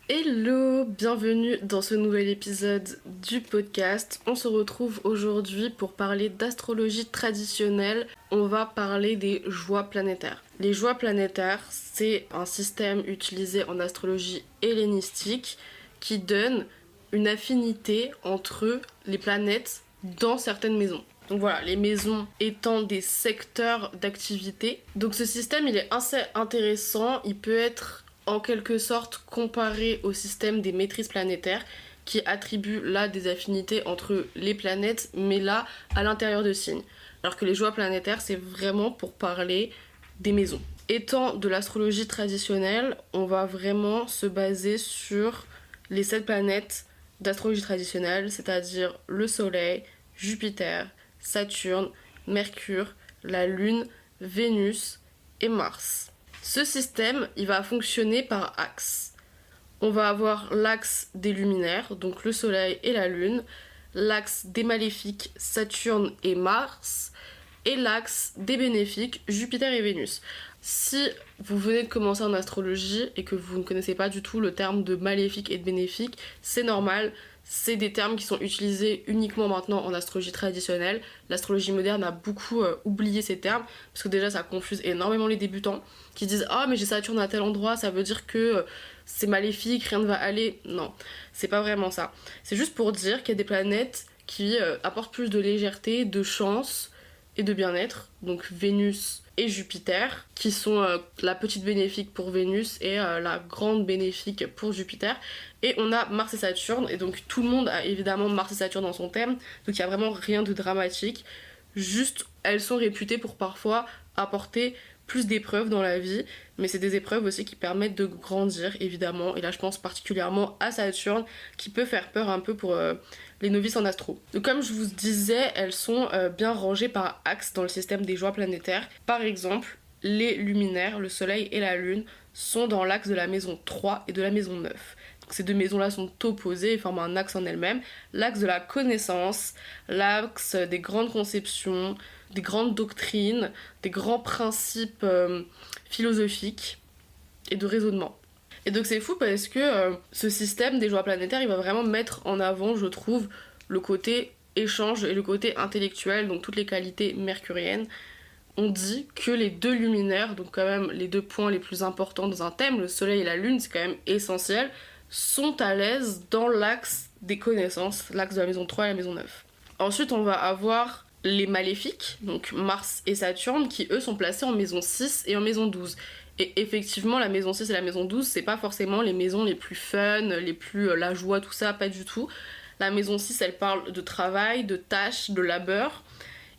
Hello, bienvenue dans ce nouvel épisode du podcast. On se retrouve aujourd'hui pour parler d'astrologie traditionnelle. On va parler des joies planétaires. Les joies planétaires, c'est un système utilisé en astrologie hellénistique qui donne une affinité entre les planètes dans certaines maisons. Donc voilà, les maisons étant des secteurs d'activité. Donc ce système, il est assez intéressant. Il peut être en quelque sorte comparé au système des maîtrises planétaires qui attribue là des affinités entre les planètes, mais là à l'intérieur de signes. Alors que les joies planétaires, c'est vraiment pour parler des maisons. Étant de l'astrologie traditionnelle, on va vraiment se baser sur les 7 planètes d'astrologie traditionnelle, c'est-à-dire le Soleil, Jupiter, Saturne, Mercure, la Lune, Vénus et Mars. Ce système, il va fonctionner par axe. On va avoir l'axe des luminaires, donc le Soleil et la Lune, l'axe des maléfiques, Saturne et Mars, et l'axe des bénéfiques, Jupiter et Vénus. Si vous venez de commencer en astrologie et que vous ne connaissez pas du tout le terme de maléfique et de bénéfique, c'est normal. C'est des termes qui sont utilisés uniquement maintenant en astrologie traditionnelle. L'astrologie moderne a beaucoup oublié ces termes, parce que déjà ça confuse énormément les débutants, qui disent « Ah mais j'ai Saturne à tel endroit, ça veut dire que c'est maléfique, rien ne va aller ». Non, c'est pas vraiment ça. C'est juste pour dire qu'il y a des planètes qui apportent plus de légèreté, de chance et de bien-être. Donc Vénus et Jupiter, qui sont la petite bénéfique pour Vénus et la grande bénéfique pour Jupiter. Et on a Mars et Saturne, et donc tout le monde a évidemment Mars et Saturne dans son thème, donc il n'y a vraiment rien de dramatique. Juste, elles sont réputées pour parfois apporter plus d'épreuves dans la vie, mais c'est des épreuves aussi qui permettent de grandir, évidemment. Et là, je pense particulièrement à Saturne, qui peut faire peur un peu pour les novices en astro. Donc comme je vous disais, elles sont bien rangées par axe dans le système des joies planétaires. Par exemple, les luminaires, le Soleil et la Lune, sont dans l'axe de la maison 3 et de la maison 9. Donc ces deux maisons-là sont opposées et forment un axe en elles-mêmes. L'axe de la connaissance, l'axe des grandes conceptions, des grandes doctrines, des grands principes philosophiques et de raisonnement. Et donc c'est fou parce que ce système des joies planétaires, il va vraiment mettre en avant, je trouve, le côté échange et le côté intellectuel, donc toutes les qualités mercuriennes. On dit que les deux luminaires, donc quand même les deux points les plus importants dans un thème, le Soleil et la Lune, c'est quand même essentiel, sont à l'aise dans l'axe des connaissances, l'axe de la maison 3 et la maison 9. Ensuite, on va avoir les maléfiques, donc Mars et Saturne, qui eux sont placés en maison 6 et en maison 12. Et effectivement, la maison 6 et la maison 12, c'est pas forcément les maisons les plus fun, les plus la joie, tout ça, pas du tout. La maison 6, elle parle de travail, de tâches, de labeur.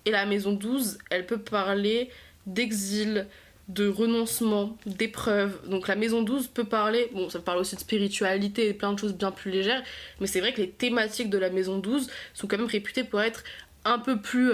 Et la maison 12, elle peut parler d'exil, de renoncement, d'épreuves. Donc la maison 12 peut parler, bon ça parle aussi de spiritualité et plein de choses bien plus légères, mais c'est vrai que les thématiques de la maison 12 sont quand même réputées pour être un peu plus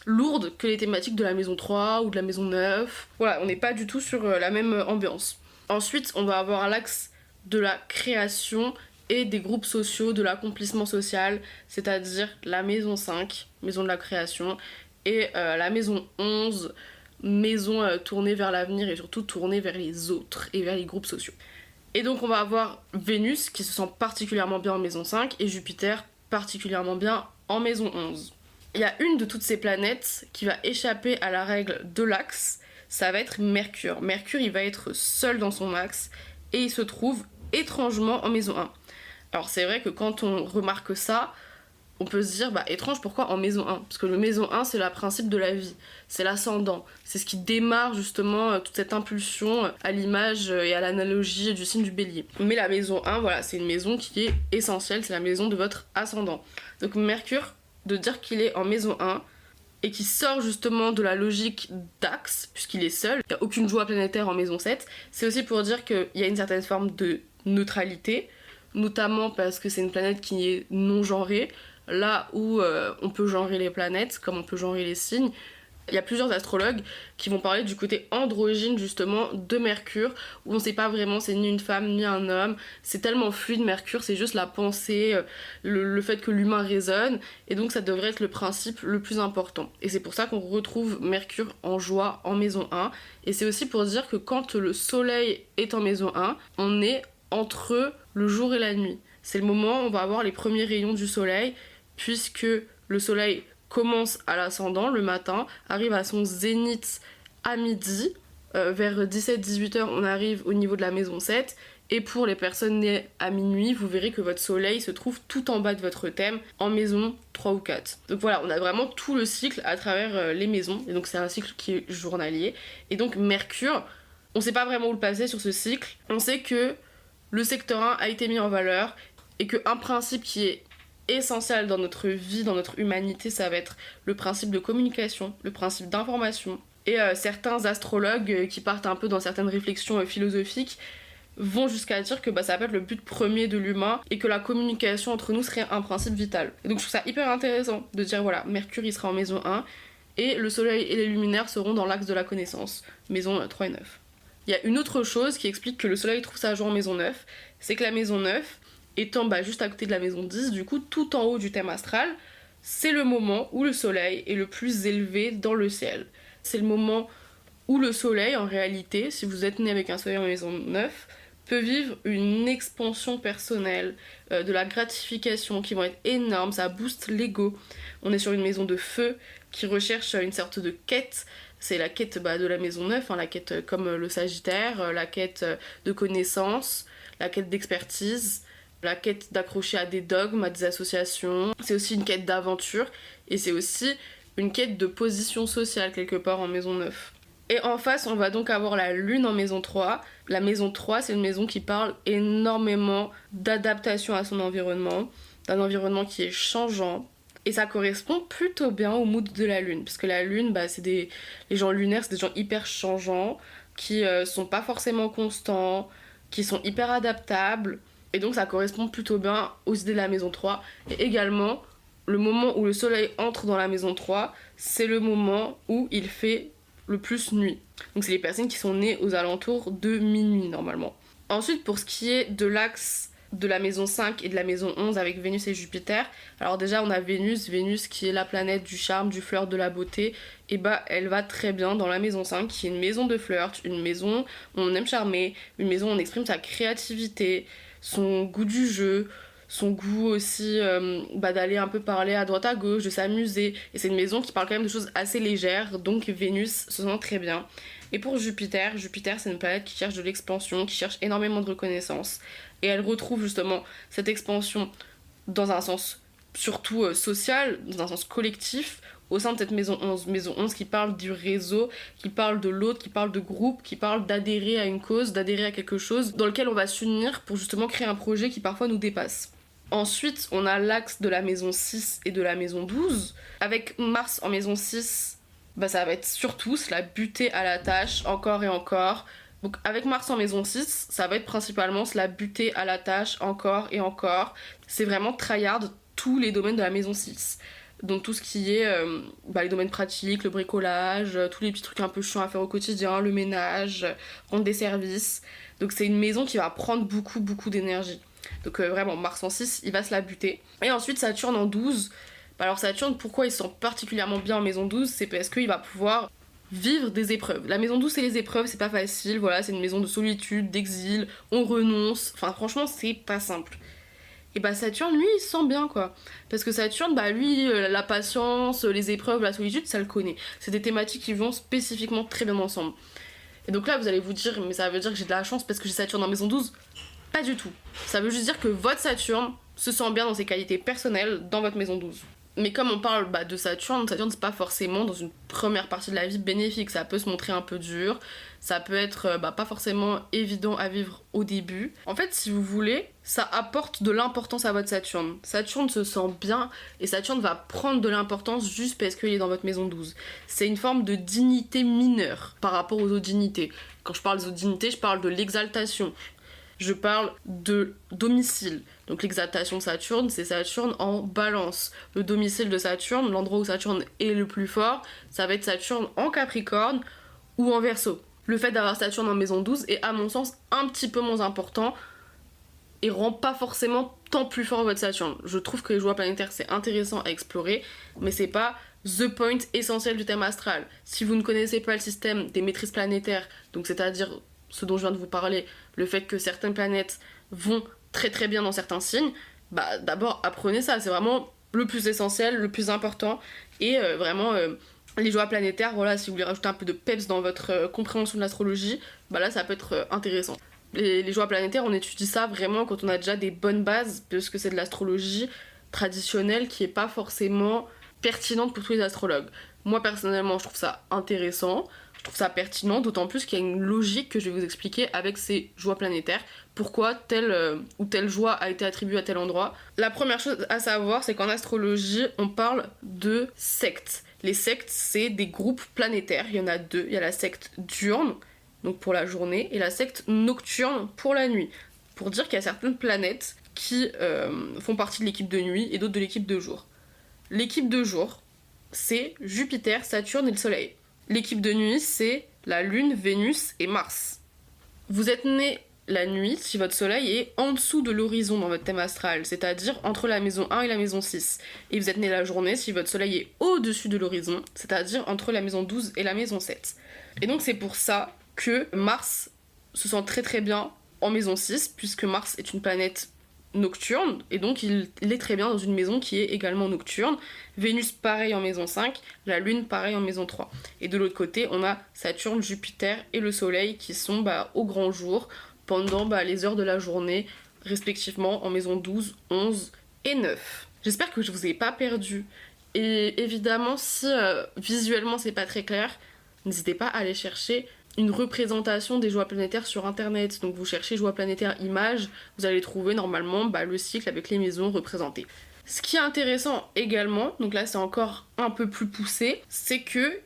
lourdes que les thématiques de la maison 3 ou de la maison 9. Voilà, on n'est pas du tout sur la même ambiance. Ensuite, on va avoir l'axe de la création et des groupes sociaux, de l'accomplissement social, c'est-à-dire la maison 5, maison de la création, et la maison 11, maison tournée vers l'avenir et surtout tournée vers les autres et vers les groupes sociaux. Et donc on va avoir Vénus qui se sent particulièrement bien en maison 5 et Jupiter particulièrement bien en maison 11. Il y a une de toutes ces planètes qui va échapper à la règle de l'axe, ça va être Mercure. Mercure, il va être seul dans son axe et il se trouve étrangement en maison 1. Alors c'est vrai que quand on remarque ça, on peut se dire, bah étrange, pourquoi en maison 1 ? Parce que le maison 1, c'est le principe de la vie, c'est l'ascendant, c'est ce qui démarre justement toute cette impulsion à l'image et à l'analogie du signe du bélier. Mais la maison 1, voilà, c'est une maison qui est essentielle, c'est la maison de votre ascendant. Donc Mercure, de dire qu'il est en maison 1, et qui sort justement de la logique d'axe, puisqu'il est seul, il n'y a aucune joie planétaire en maison 7, c'est aussi pour dire qu'il y a une certaine forme de neutralité, notamment parce que c'est une planète qui est non genrée, là où on peut genrer les planètes, comme on peut genrer les signes. Il y a plusieurs astrologues qui vont parler du côté androgyne justement de Mercure, où on sait pas vraiment c'est ni une femme ni un homme, c'est tellement fluide Mercure, c'est juste la pensée, le fait que l'humain résonne, et donc ça devrait être le principe le plus important. Et c'est pour ça qu'on retrouve Mercure en joie en maison 1, et c'est aussi pour dire que quand le soleil est en maison 1, on est entre le jour et la nuit. C'est le moment où on va avoir les premiers rayons du soleil, puisque le soleil commence à l'ascendant le matin, arrive à son zénith à midi, vers 17-18 heures on arrive au niveau de la maison 7, et pour les personnes nées à minuit, vous verrez que votre soleil se trouve tout en bas de votre thème, en maison 3 ou 4. Donc voilà, on a vraiment tout le cycle à travers les maisons, et donc c'est un cycle qui est journalier. Et donc Mercure, on sait pas vraiment où le passer sur ce cycle, on sait que le secteur 1 a été mis en valeur, et qu'un principe qui est essentiel dans notre vie, dans notre humanité, ça va être le principe de communication, le principe d'information. Et certains astrologues qui partent un peu dans certaines réflexions philosophiques vont jusqu'à dire que ça peut être le but premier de l'humain et que la communication entre nous serait un principe vital. Et donc je trouve ça hyper intéressant de dire voilà, Mercure il sera en maison 1 et le soleil et les luminaires seront dans l'axe de la connaissance, maison 3 et 9. Il y a une autre chose qui explique que le soleil trouve sa joie en maison 9, c'est que la maison 9, étant juste à côté de la maison 10, du coup tout en haut du thème astral, c'est le moment où le soleil est le plus élevé dans le ciel. C'est le moment où le soleil, en réalité, si vous êtes né avec un soleil en maison 9, peut vivre une expansion personnelle, de la gratification qui vont être énormes, ça booste l'ego. On est sur une maison de feu qui recherche une sorte de quête, c'est la quête de la maison 9, la quête comme le Sagittaire, la quête de connaissance, la quête d'expertise, la quête d'accrocher à des dogmes, à des associations. C'est aussi une quête d'aventure et c'est aussi une quête de position sociale quelque part en maison 9. Et en face, on va donc avoir la lune en maison 3. La maison 3, c'est une maison qui parle énormément d'adaptation à son environnement, d'un environnement qui est changeant. Et ça correspond plutôt bien au mood de la lune, parce que la lune, les gens lunaires, c'est des gens hyper changeants, qui sont pas forcément constants, qui sont hyper adaptables. Et donc ça correspond plutôt bien aux idées de la maison 3. Et également, le moment où le soleil entre dans la maison 3, c'est le moment où il fait le plus nuit. Donc c'est les personnes qui sont nées aux alentours de minuit normalement. Ensuite, pour ce qui est de l'axe de la maison 5 et de la maison 11 avec Vénus et Jupiter, alors déjà on a Vénus qui est la planète du charme, du flirt, de la beauté, et elle va très bien dans la maison 5 qui est une maison de flirt, une maison où on aime charmer, une maison où on exprime sa créativité, son goût du jeu, son goût aussi d'aller un peu parler à droite à gauche, de s'amuser. Et c'est une maison qui parle quand même de choses assez légères, donc Vénus se sent très bien. Et pour Jupiter c'est une planète qui cherche de l'expansion, qui cherche énormément de reconnaissance. Et elle retrouve justement cette expansion dans un sens surtout social, dans un sens collectif, au sein de cette maison 11. Maison 11 qui parle du réseau, qui parle de l'autre, qui parle de groupe, qui parle d'adhérer à une cause, d'adhérer à quelque chose dans lequel on va s'unir pour justement créer un projet qui parfois nous dépasse. Ensuite, on a l'axe de la maison 6 et de la maison 12. Avec Mars en maison 6, ça va être surtout se la buter à la tâche, encore et encore. Donc avec Mars en maison 6, ça va être principalement se la buter à la tâche, encore et encore. C'est vraiment tryhard tous les domaines de la maison 6. Donc tout ce qui est les domaines pratiques, le bricolage, tous les petits trucs un peu chiants à faire au quotidien, le ménage, rendre des services. Donc c'est une maison qui va prendre beaucoup d'énergie. Donc vraiment, Mars en 6, il va se la buter. Et ensuite Saturne en 12. Alors Saturne, pourquoi il se sent particulièrement bien en maison 12 ? C'est parce qu'il va pouvoir vivre des épreuves. La maison 12, c'est les épreuves, c'est pas facile. Voilà, c'est une maison de solitude, d'exil, on renonce. Enfin franchement, c'est pas simple. Et Saturne, lui, il se sent bien, quoi. Parce que Saturne, lui, la patience, les épreuves, la solitude, ça le connaît. C'est des thématiques qui vont spécifiquement très bien ensemble. Et donc là, vous allez vous dire, mais ça veut dire que j'ai de la chance parce que j'ai Saturne en maison 12 ? Pas du tout. Ça veut juste dire que votre Saturne se sent bien dans ses qualités personnelles dans votre maison 12. Mais comme on parle de Saturne c'est pas forcément dans une première partie de la vie bénéfique. Ça peut se montrer un peu dur, ça peut être pas forcément évident à vivre au début. En fait, si vous voulez, ça apporte de l'importance à votre Saturne. Saturne se sent bien et Saturne va prendre de l'importance juste parce qu'il est dans votre maison 12. C'est une forme de dignité mineure par rapport aux autres dignités. Quand je parle des autres dignités, je parle de l'exaltation. Je parle de domicile. Donc l'exaltation de Saturne, c'est Saturne en balance. Le domicile de Saturne, l'endroit où Saturne est le plus fort, ça va être Saturne en Capricorne ou en Verseau. Le fait d'avoir Saturne en maison 12 est à mon sens un petit peu moins important et rend pas forcément tant plus fort votre Saturne. Je trouve que les joies planétaires c'est intéressant à explorer, mais c'est pas the point essentiel du thème astral. Si vous ne connaissez pas le système des maîtrises planétaires, donc c'est-à-dire ce dont je viens de vous parler, le fait que certaines planètes vont très très bien dans certains signes, bah d'abord apprenez ça, c'est vraiment le plus essentiel, le plus important, et vraiment les joies planétaires, voilà, si vous voulez rajouter un peu de peps dans votre compréhension de l'astrologie, bah là ça peut être intéressant. Les joies planétaires, on étudie ça vraiment quand on a déjà des bonnes bases, parce que c'est de l'astrologie traditionnelle qui est pas forcément pertinente pour tous les astrologues. Moi personnellement je trouve ça intéressant, je trouve ça pertinent, d'autant plus qu'il y a une logique que je vais vous expliquer avec ces joies planétaires, pourquoi telle ou telle joie a été attribuée à tel endroit. La première chose à savoir, c'est qu'en astrologie on parle de sectes. Les sectes, c'est des groupes planétaires, il y en a deux, il y a la secte diurne, donc pour la journée, et la secte nocturne pour la nuit, pour dire qu'il y a certaines planètes qui font partie de l'équipe de nuit et d'autres de l'équipe de jour. L'équipe de jour, c'est Jupiter, Saturne et le Soleil. L'équipe de nuit, c'est la Lune, Vénus et Mars. Vous êtes né la nuit si votre Soleil est en dessous de l'horizon dans votre thème astral, c'est-à-dire entre la maison 1 et la maison 6. Et vous êtes né la journée si votre Soleil est au-dessus de l'horizon, c'est-à-dire entre la maison 12 et la maison 7. Et donc c'est pour ça que Mars se sent très très bien en maison 6, puisque Mars est une planète nocturne, et donc il est très bien dans une maison qui est également nocturne. Vénus pareil en maison 5, la Lune pareil en maison 3. Et de l'autre côté, on a Saturne, Jupiter et le Soleil qui sont au grand jour, pendant les heures de la journée, respectivement en maison 12, 11 et 9. J'espère que je vous ai pas perdu. Et évidemment, si visuellement c'est pas très clair, n'hésitez pas à aller chercher une représentation des joies planétaires sur internet. Donc vous cherchez joies planétaires images, vous allez trouver normalement le cycle avec les maisons représentées. Ce qui est intéressant également, donc là c'est encore un peu plus poussé, c'est que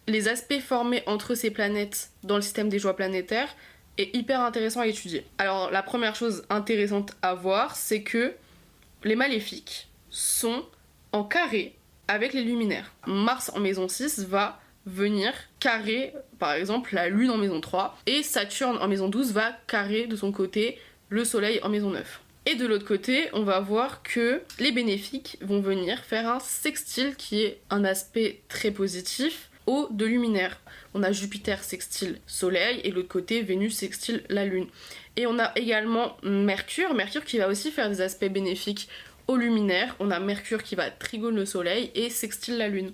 les aspects formés entre ces planètes dans le système des joies planétaires est hyper intéressant à étudier. Alors la première chose intéressante à voir, c'est que les maléfiques sont en carré avec les luminaires. Mars en maison 6 va venir carrer par exemple la Lune en maison 3, et Saturne en maison 12 va carrer de son côté le Soleil en maison 9. Et de l'autre côté, on va voir que les bénéfiques vont venir faire un sextile qui est un aspect très positif aux deux luminaires. On a Jupiter sextile Soleil et de l'autre côté Vénus sextile la Lune. Et on a également Mercure qui va aussi faire des aspects bénéfiques aux luminaires. On a Mercure qui va trigone le Soleil et sextile la Lune.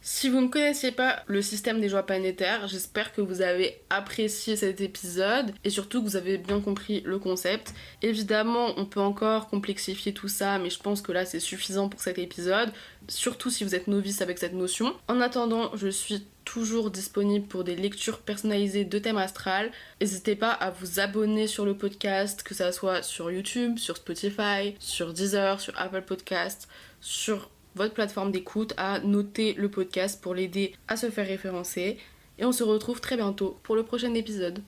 Si vous ne connaissiez pas le système des joies planétaires, j'espère que vous avez apprécié cet épisode et surtout que vous avez bien compris le concept. Évidemment, on peut encore complexifier tout ça, mais je pense que là c'est suffisant pour cet épisode, surtout si vous êtes novice avec cette notion. En attendant, je suis toujours disponible pour des lectures personnalisées de thème astral. N'hésitez pas à vous abonner sur le podcast, que ça soit sur YouTube, sur Spotify, sur Deezer, sur Apple Podcasts, sur votre plateforme d'écoute, à noter le podcast pour l'aider à se faire référencer. Et on se retrouve très bientôt pour le prochain épisode.